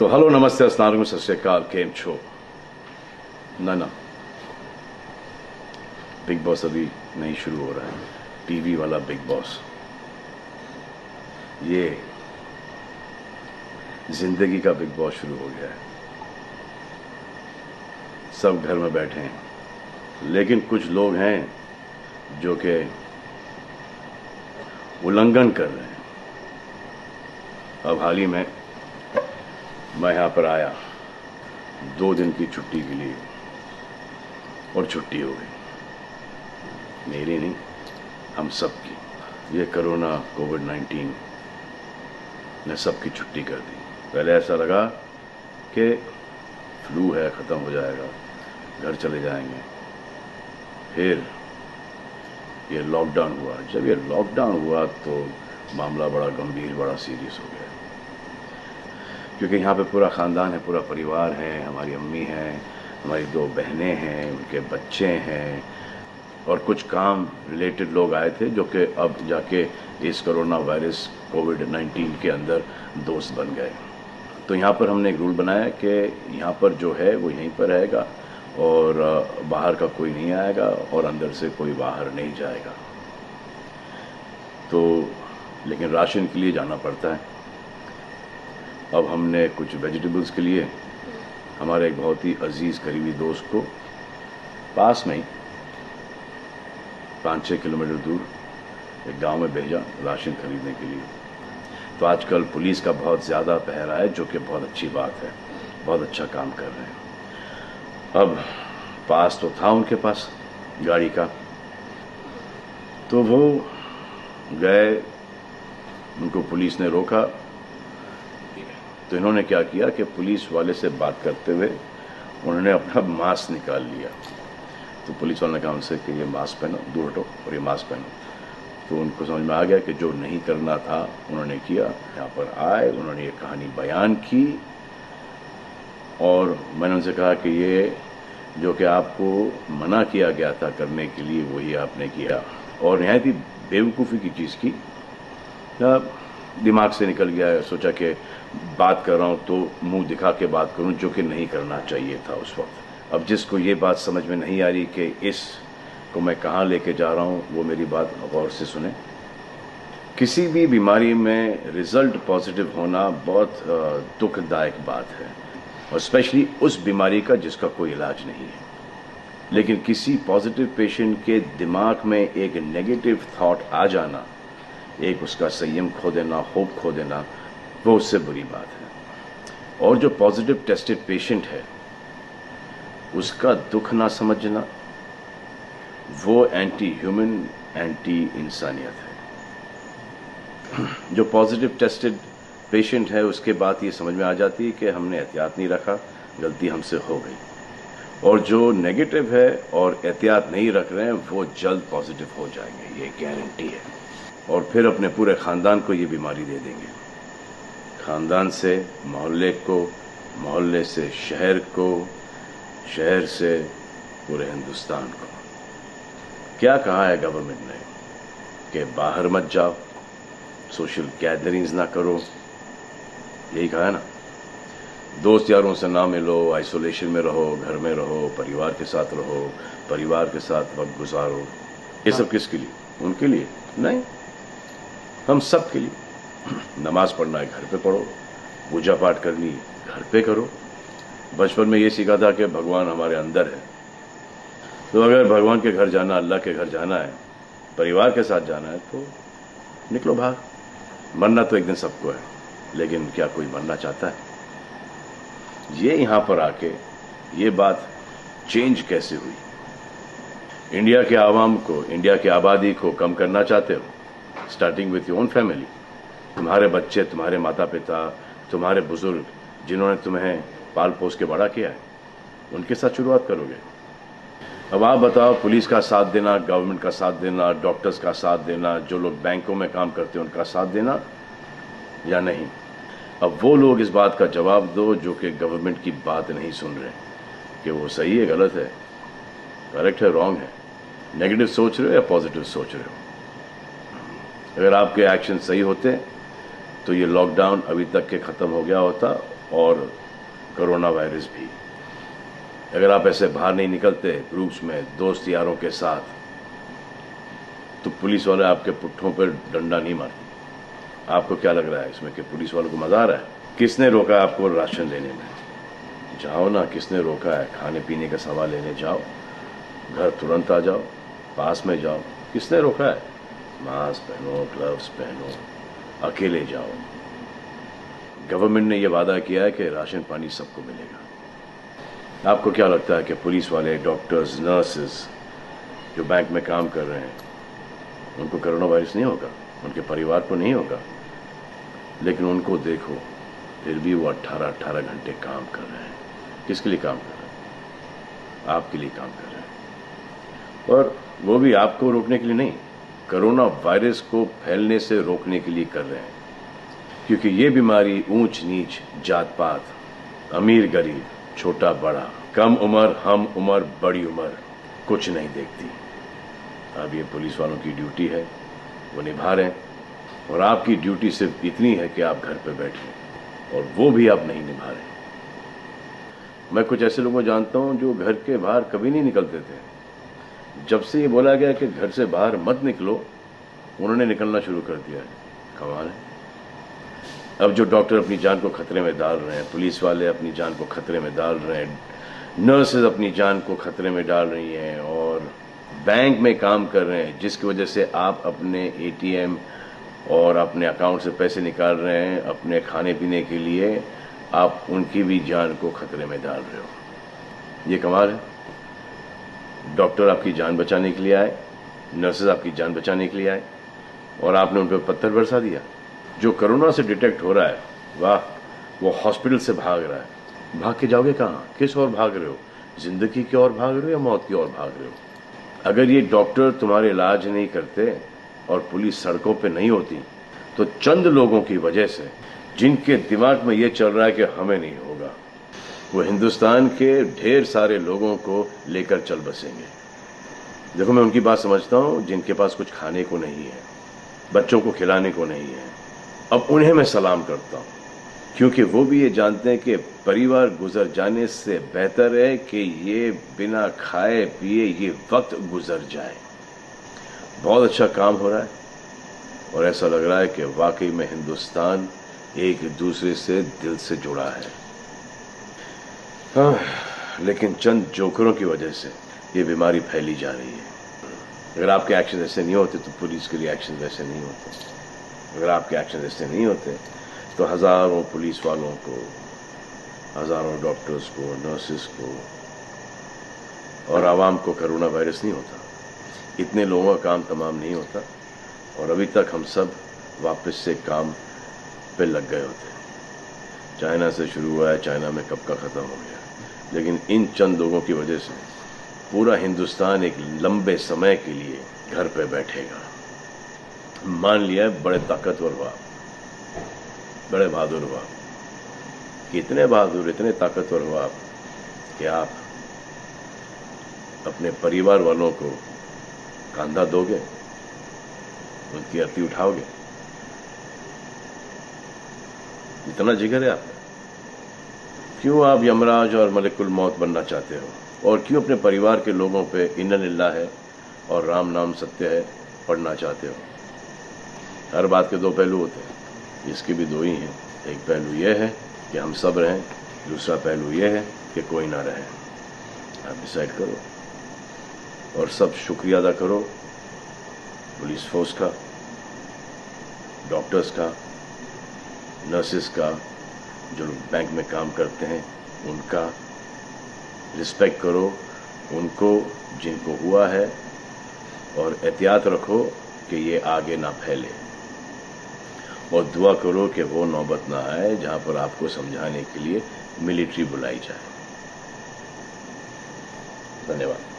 तो हेलो नमस्ते अस्सलाम सत श्री अकाल केम छो ना बिग बॉस अभी नहीं शुरू हो रहा है। टीवी वाला बिग बॉस, ये जिंदगी का बिग बॉस शुरू हो गया है। सब घर में बैठे हैं, लेकिन कुछ लोग हैं जो कि उल्लंघन कर रहे हैं। अब हाल ही में मैं यहां पर आया 2 दिन की छुट्टी के लिए, और छुट्टी हो गई। मेरी नहीं, हम सब की। ये कोरोना कोविड-19 ने सबकी छुट्टी कर दी। पहले ऐसा लगा कि फ्लू है, ख़त्म हो जाएगा, घर चले जाएंगे। फिर ये लॉकडाउन हुआ। जब ये लॉकडाउन हुआ तो मामला बड़ा गंभीर, बड़ा सीरियस हो गया, क्योंकि यहाँ पे पूरा ख़ानदान है, पूरा परिवार है। हमारी अम्मी हैं, हमारी 2 बहनें हैं, उनके बच्चे हैं, और कुछ काम रिलेटेड लोग आए थे जो कि अब जाके इस कोरोना वायरस कोविड-19 के अंदर दोस्त बन गए। तो यहाँ पर हमने एक रूल बनाया कि यहाँ पर जो है वो यहीं पर रहेगा, और बाहर का कोई नहीं आएगा, और अंदर से कोई बाहर नहीं जाएगा। तो लेकिन राशन के लिए जाना पड़ता है। अब हमने कुछ वेजिटेबल्स के लिए हमारे एक बहुत ही अजीज़ करीबी दोस्त को पास में ही 5-6 किलोमीटर दूर एक गांव में भेजा राशन खरीदने के लिए। तो आजकल पुलिस का बहुत ज़्यादा पहरा है, जो कि बहुत अच्छी बात है, बहुत अच्छा काम कर रहे हैं। अब पास तो था उनके पास गाड़ी का, तो वो गए, उनको पुलिस ने रोका। तो इन्होंने क्या किया कि पुलिस वाले से बात करते हुए उन्होंने अपना मास्क निकाल लिया। तो पुलिस वाले ने कहा उनसे कि ये मास्क पहनो, दूर हटो और ये मास्क पहनो। तो उनको समझ में आ गया कि जो नहीं करना था उन्होंने किया। यहाँ पर आए, उन्होंने ये कहानी बयान की, और मैंने उनसे कहा कि ये जो कि आपको मना किया गया था करने के लिए, वही आपने किया, और निहायत ही बेवकूफ़ी की चीज़ की। दिमाग से निकल गया। सोचा कि बात कर रहा हूँ तो मुंह दिखा के बात करूँ, जो कि नहीं करना चाहिए था उस वक्त। अब जिसको ये बात समझ में नहीं आ रही कि इस को मैं कहाँ लेके जा रहा हूँ, वो मेरी बात गौर से सुने। किसी भी बीमारी में रिजल्ट पॉजिटिव होना बहुत दुखदायक बात है, और स्पेशली उस बीमारी का जिसका कोई इलाज नहीं है। लेकिन किसी पॉजिटिव पेशेंट के दिमाग में एक नेगेटिव थॉट आ जाना, एक उसका संयम खो देना, होप खो देना, वो उससे बुरी बात है। और जो पॉजिटिव टेस्टेड पेशेंट है, उसका दुख ना समझना, वो एंटी ह्यूमन, एंटी इंसानियत है। जो पॉजिटिव टेस्टेड पेशेंट है, उसके बाद ये समझ में आ जाती है कि हमने एहतियात नहीं रखा, गलती हमसे हो गई। और जो नेगेटिव है और एहतियात नहीं रख रहे हैं, वो जल्द पॉजिटिव हो जाएंगे, ये गारंटी है। और फिर अपने पूरे ख़ानदान को ये बीमारी दे देंगे। ख़ानदान से मोहल्ले को, मोहल्ले से शहर को, शहर से पूरे हिंदुस्तान को। क्या कहा है गवर्नमेंट ने कि बाहर मत जाओ, सोशल गैदरिंग्स ना करो, यही कहा है ना। दोस्त यारों से ना मिलो, आइसोलेशन में रहो, घर में रहो, परिवार के साथ रहो, परिवार के साथ वक्त गुजारो। ये सब किसके लिए? उनके लिए नहीं, हम सब के लिए। नमाज पढ़ना है घर पे पढ़ो, पूजा पाठ करनी है घर पे करो। बचपन में ये सीखा था कि भगवान हमारे अंदर है, तो अगर भगवान के घर जाना, अल्लाह के घर जाना है, परिवार के साथ जाना है, तो निकलो बाहर। मरना तो एक दिन सबको है, लेकिन क्या कोई मरना चाहता है? ये यहाँ पर आके ये बात चेंज कैसे हुई? इंडिया के आवाम को, इंडिया की आबादी को कम करना चाहते हो? Starting with your own family. तुम्हारे बच्चे, तुम्हारे माता पिता, तुम्हारे बुजुर्ग, जिन्होंने तुम्हें पाल पोस के बड़ा किया है, उनके साथ शुरुआत करोगे। अब आप बताओ, पुलिस का साथ देना, गवर्नमेंट का साथ देना, डॉक्टर्स का साथ देना, जो लोग बैंकों में काम करते हैं उनका साथ देना या नहीं? अब वो लोग इस बात का जवाब दो जो कि गवर्नमेंट की बात नहीं सुन रहे, कि वो सही है, गलत है, करेक्ट है, रॉन्ग है, नेगेटिव सोच रहे हो या पॉजिटिव सोच रहे हो। अगर आपके एक्शन सही होते तो ये लॉकडाउन अभी तक के ख़त्म हो गया होता, और कोरोना वायरस भी। अगर आप ऐसे बाहर नहीं निकलते ग्रुप्स में दोस्त यारों के साथ, तो पुलिस वाले आपके पुट्ठों पर डंडा नहीं मारते। आपको क्या लग रहा है इसमें कि पुलिस वालों को मजा आ रहा है? किसने रोका आपको राशन लेने में? जाओ ना, किसने रोका है? खाने पीने का सामान लेने जाओ, घर तुरंत आ जाओ, पास में जाओ, किसने रोका है? मास्क पहनो, ग्लव्स पहनो, अकेले जाओ। गवर्नमेंट ने यह वादा किया है कि राशन पानी सबको मिलेगा। आपको क्या लगता है कि पुलिस वाले, डॉक्टर्स, नर्सेस जो बैंक में काम कर रहे हैं, उनको कोरोना वायरस नहीं होगा? उनके परिवार को नहीं होगा? लेकिन उनको देखो, फिर भी वो 18-18 घंटे काम कर रहे हैं। किसके लिए काम कर रहे हैं? आपके लिए काम कर रहे हैं। और वो भी आपको रोकने के लिए नहीं, कोरोना वायरस को फैलने से रोकने के लिए कर रहे हैं। क्योंकि ये बीमारी ऊंच नीच, जात पात, अमीर गरीब, छोटा बड़ा, कम उम्र, हम उम्र, बड़ी उम्र कुछ नहीं देखती। अब ये पुलिस वालों की ड्यूटी है, वो निभा रहे हैं। और आपकी ड्यूटी सिर्फ इतनी है कि आप घर पे बैठे, और वो भी आप नहीं निभा रहे। मैं कुछ ऐसे लोगों को जानता हूं जो घर के बाहर कभी नहीं निकलते थे। जब से ये बोला गया कि घर से बाहर मत निकलो, उन्होंने निकलना शुरू कर दिया है। कमाल है। अब जो डॉक्टर अपनी जान को खतरे में डाल रहे हैं, पुलिस वाले अपनी जान को खतरे में डाल रहे हैं, नर्सेज अपनी जान को खतरे में डाल रही हैं, और बैंक में काम कर रहे हैं, जिसकी वजह से आप अपने एटीएम और अपने अकाउंट से पैसे निकाल रहे हैं अपने खाने पीने के लिए, आप उनकी भी जान को खतरे में डाल रहे हो। ये कमाल है। डॉक्टर आपकी जान बचाने के लिए आए, नर्सेज आपकी जान बचाने के लिए आए, और आपने उन पर पत्थर बरसा दिया। जो कोरोना से डिटेक्ट हो रहा है, वाह, वो हॉस्पिटल से भाग रहा है। भाग के जाओगे कहाँ? किस ओर भाग रहे हो? जिंदगी की ओर भाग रहे हो या मौत की ओर भाग रहे हो? अगर ये डॉक्टर तुम्हारे इलाज नहीं करते और पुलिस सड़कों पे नहीं होती, तो चंद लोगों की वजह से, जिनके दिमाग में ये चल रहा है कि हमें नहीं होगा, वो हिंदुस्तान के ढेर सारे लोगों को लेकर चल बसेंगे। देखो, मैं उनकी बात समझता हूँ जिनके पास कुछ खाने को नहीं है, बच्चों को खिलाने को नहीं है। अब उन्हें मैं सलाम करता हूँ, क्योंकि वो भी ये जानते हैं कि परिवार गुजर जाने से बेहतर है कि ये बिना खाए पिए ये वक्त गुजर जाए। बहुत अच्छा काम हो रहा है, और ऐसा लग रहा है कि वाकई में हिंदुस्तान एक दूसरे से दिल से जुड़ा है। हाँ, लेकिन चंद जोकरों की वजह से ये बीमारी फैली जा रही है। अगर आपके एक्शन ऐसे नहीं होते तो पुलिस के लिए एक्शन वैसे नहीं होते। अगर आपके एक्शन ऐसे नहीं होते तो हजारों पुलिस वालों को, हजारों डॉक्टर्स को, नर्सेस को और आवाम को कोरोना वायरस नहीं होता। इतने लोगों का काम तमाम नहीं होता, और अभी तक हम सब वापस से काम पे लग गए होते। चाइना से शुरू हुआ है, चाइना में कब का ख़त्म हो गया। लेकिन इन चंद लोगों की वजह से पूरा हिंदुस्तान एक लंबे समय के लिए घर पे बैठेगा। मान लिया है बड़े ताकतवर हुआ, बड़े बहादुर हुआ, इतने बहादुर, इतने ताकतवर हुआ कि आप अपने परिवार वालों को कंधा दोगे, उनकी अर्थी उठाओगे। इतना जिगर है आप? क्यों आप यमराज और मलिकुल मौत बनना चाहते हो? और क्यों अपने परिवार के लोगों पे इन्ना लिल्लाह है और राम नाम सत्य है पढ़ना चाहते हो? हर बात के दो पहलू होते हैं, इसके भी दो ही हैं। एक पहलू यह है कि हम सब रहें, दूसरा पहलू यह है कि कोई ना रहे। आप डिसाइड करो, और सब शुक्रिया अदा करो पुलिस फोर्स का, डॉक्टर्स का, नर्सेस का, जो लोग बैंक में काम करते हैं उनका। रिस्पेक्ट करो उनको जिनको हुआ है, और एहतियात रखो कि ये आगे ना फैले, और दुआ करो कि वो नौबत ना आए जहां पर आपको समझाने के लिए मिलिट्री बुलाई जाए। धन्यवाद।